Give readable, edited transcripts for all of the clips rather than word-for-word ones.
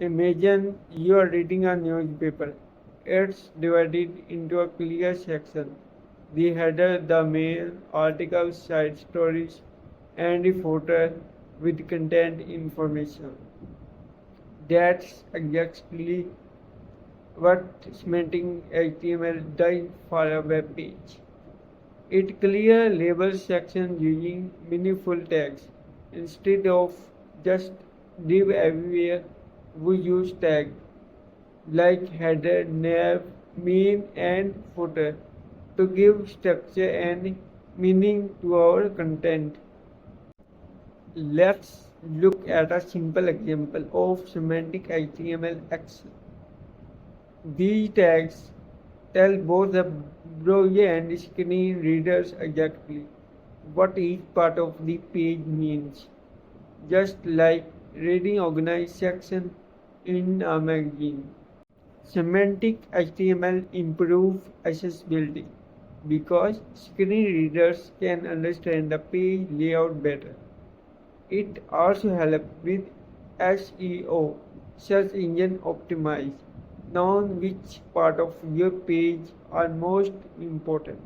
Imagine you are reading a newspaper. It's divided into a clear section. The header, the main article, side stories, and the footer with content information. That's exactly what Semantic HTML does for a web page. It clearly labels sections using meaningful tags. Instead of just div everywhere, we use tags like header, nav, main, and footer to give structure and meaning to our content. Let's look at a simple example of semantic HTML action. These tags tell both the browser and screen readers exactly what each part of the page means, just like reading organized section in a magazine. Semantic HTML improves accessibility because screen readers can understand the page layout better. It also helps with SEO, search engine optimize, knowing which part of your page are most important.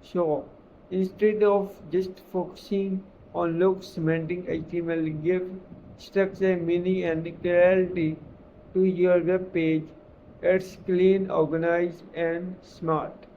So, instead of just focusing on looks, semantic HTML give structure, meaning, and clarity to your web page. It's clean, organized, and smart.